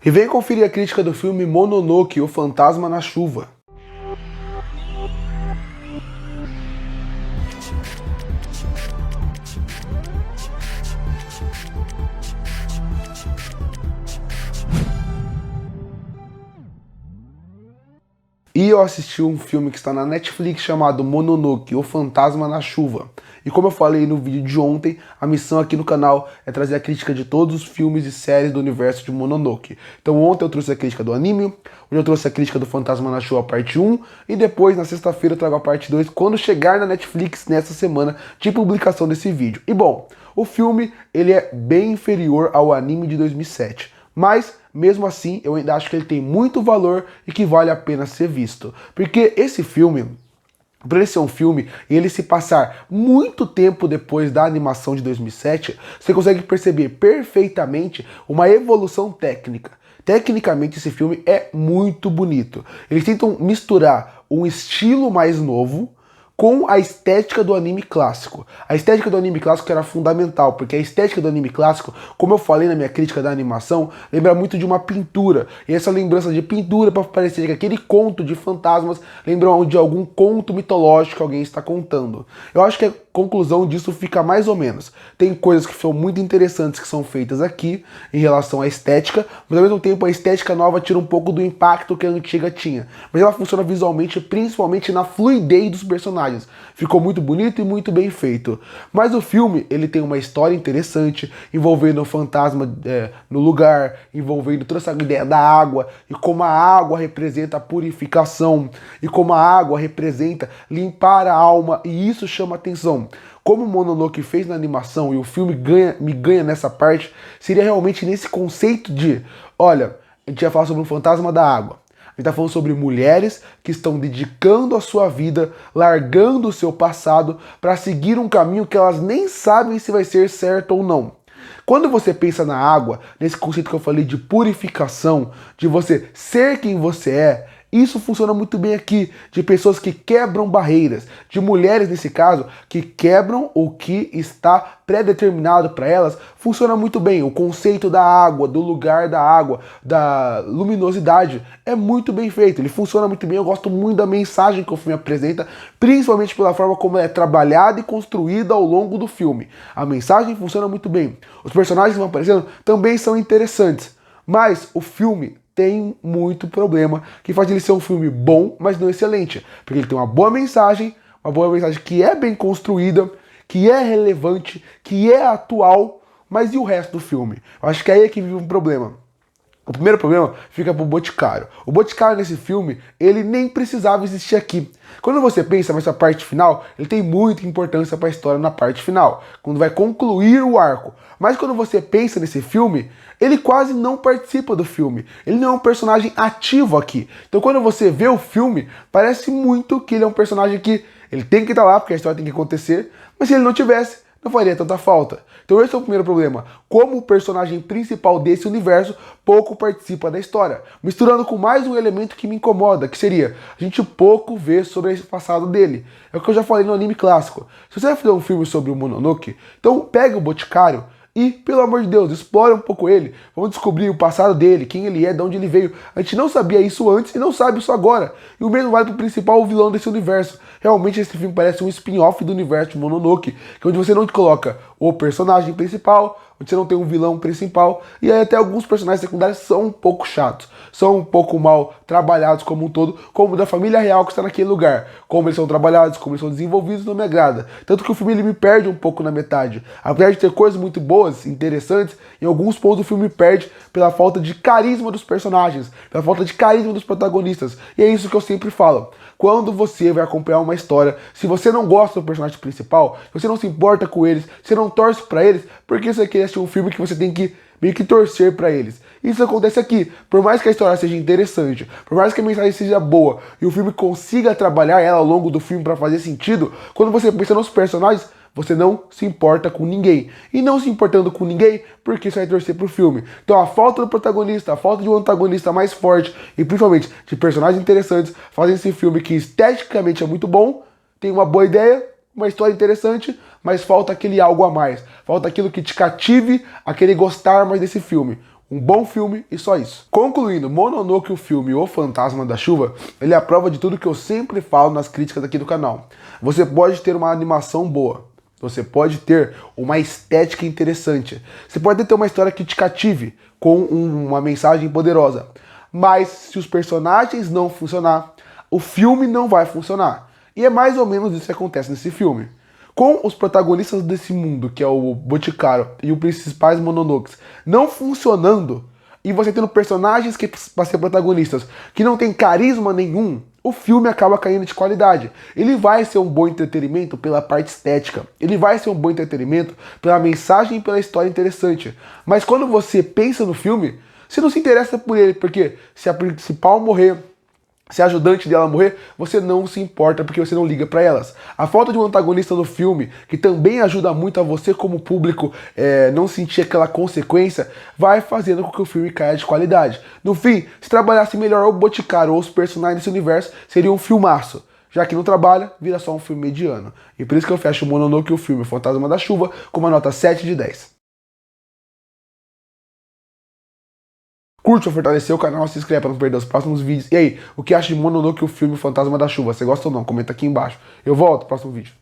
E vem conferir a crítica do filme Mononoke, o Fantasma na Chuva. E eu assisti um filme que está na Netflix chamado Mononoke, o Fantasma na Chuva. E como eu falei no vídeo de ontem, a missão aqui no canal é trazer a crítica de todos os filmes e séries do universo de Mononoke. Então ontem eu trouxe a crítica do anime, hoje eu trouxe a crítica do Fantasma na Chuva parte 1, e depois na sexta-feira eu trago a parte 2 quando chegar na Netflix nessa semana de publicação desse vídeo. E bom, o filme ele é bem inferior ao anime de 2007. Mas, mesmo assim, eu ainda acho que ele tem muito valor e que vale a pena ser visto. Porque esse filme, por ele ser um filme e ele se passar muito tempo depois da animação de 2007, você consegue perceber perfeitamente uma evolução técnica. Tecnicamente, esse filme é muito bonito. Eles tentam misturar um estilo mais novo com a estética do anime clássico. A estética do anime clássico era fundamental, porque a estética do anime clássico, como eu falei na minha crítica da animação, lembra muito de uma pintura. E essa lembrança de pintura, para parecer que aquele conto de fantasmas lembra de algum conto mitológico que alguém está contando. Eu acho que a conclusão disso fica mais ou menos. Tem coisas que são muito interessantes que são feitas aqui em relação à estética, mas ao mesmo tempo a estética nova tira um pouco do impacto que a antiga tinha. Mas ela funciona visualmente, principalmente na fluidez dos personagens. Ficou muito bonito e muito bem feito. Mas o filme, ele tem uma história interessante, envolvendo o fantasma no lugar, envolvendo toda essa ideia da água, e como a água representa a purificação, e como a água representa limpar a alma, e isso chama atenção. Como o Mononoke fez na animação, e o filme me ganha nessa parte, seria realmente nesse conceito de, olha, a gente ia falar sobre um fantasma da água. A gente está falando sobre mulheres que estão dedicando a sua vida, largando o seu passado para seguir um caminho que elas nem sabem se vai ser certo ou não. Quando você pensa na água, nesse conceito que eu falei de purificação, de você ser quem você é, isso funciona muito bem aqui, de pessoas que quebram barreiras, de mulheres nesse caso, que quebram o que está pré-determinado para elas, funciona muito bem. O conceito da água, do lugar da água, da luminosidade, é muito bem feito, ele funciona muito bem, eu gosto muito da mensagem que o filme apresenta, principalmente pela forma como ela é trabalhada e construída ao longo do filme. A mensagem funciona muito bem, os personagens que vão aparecendo também são interessantes, mas o filme tem muito problema, que faz ele ser um filme bom, mas não excelente. Porque ele tem uma boa mensagem que é bem construída, que é relevante, que é atual, mas e o resto do filme? Eu acho que aí é que vive um problema. O primeiro problema fica pro Boticário. O Boticário nesse filme, ele nem precisava existir aqui. Quando você pensa nessa parte final, ele tem muita importância para a história na parte final, quando vai concluir o arco. Mas quando você pensa nesse filme, ele quase não participa do filme. Ele não é um personagem ativo aqui. Então quando você vê o filme, parece muito que ele é um personagem que ele tem que estar lá, porque a história tem que acontecer, mas se ele não tivesse, não faria tanta falta. Então esse é o primeiro problema. Como o personagem principal desse universo pouco participa da história. Misturando com mais um elemento que me incomoda, que seria a gente pouco vê sobre esse passado dele. É o que eu já falei no anime clássico. Se você vai fazer um filme sobre o Mononoke, então pega o Boticário e, pelo amor de Deus, explora um pouco ele. Vamos descobrir o passado dele, quem ele é, de onde ele veio. A gente não sabia isso antes e não sabe isso agora. E o mesmo vale pro principal vilão desse universo. Realmente esse filme parece um spin-off do universo de Mononoke, que é onde você não coloca o personagem principal, onde você não tem um vilão principal, e aí até alguns personagens secundários são um pouco chatos, são um pouco mal trabalhados como um todo, como o da família real que está naquele lugar. Como eles são trabalhados, como eles são desenvolvidos, não me agrada. Tanto que o filme ele me perde um pouco na metade. Apesar de ter coisas muito boas, interessantes, em alguns pontos o filme perde pela falta de carisma dos personagens, pela falta de carisma dos protagonistas. E é isso que eu sempre falo. Quando você vai acompanhar uma história, se você não gosta do personagem principal, se você não se importa com eles, se você não torce pra eles, por que você quer assistir um filme que você tem que meio que torcer pra eles? Isso acontece aqui. Por mais que a história seja interessante, por mais que a mensagem seja boa e o filme consiga trabalhar ela ao longo do filme pra fazer sentido, quando você pensa nos personagens, você não se importa com ninguém. E não se importando com ninguém, porque você vai torcer pro filme. Então a falta do protagonista, a falta de um antagonista mais forte e principalmente de personagens interessantes fazem esse filme que esteticamente é muito bom, tem uma boa ideia, uma história interessante, mas falta aquele algo a mais. Falta aquilo que te cative a querer gostar mais desse filme. Um bom filme e só isso. Concluindo, Mononoke, o filme O Fantasma da Chuva, ele é a prova de tudo que eu sempre falo nas críticas aqui do canal. Você pode ter uma animação boa, você pode ter uma estética interessante, você pode ter uma história que te cative com uma mensagem poderosa, mas se os personagens não funcionar, o filme não vai funcionar. E é mais ou menos isso que acontece nesse filme. Com os protagonistas desse mundo, que é o Boticário e os principais Mononokes, não funcionando, e você tendo personagens que para ser protagonistas que não tem carisma nenhum, o filme acaba caindo de qualidade. Ele vai ser um bom entretenimento pela parte estética, ele vai ser um bom entretenimento pela mensagem e pela história interessante. Mas quando você pensa no filme, você não se interessa por ele, porque se a principal morrer, se a ajudante dela morrer, você não se importa porque você não liga pra elas. A falta de um antagonista no filme, que também ajuda muito a você como público não sentir aquela consequência, vai fazendo com que o filme caia de qualidade. No fim, se trabalhasse melhor o Boticário ou os personagens desse universo, seria um filmaço. Já que não trabalha, vira só um filme mediano. E por isso que eu fecho o Mononoke, o filme Fantasma da Chuva, com uma nota 7 de 10. Curte ou fortalecer o canal, se inscreve para não perder os próximos vídeos. E aí, o que acha de Mononoke, o filme Fantasma da Chuva? Você gosta ou não? Comenta aqui embaixo. Eu volto no próximo vídeo.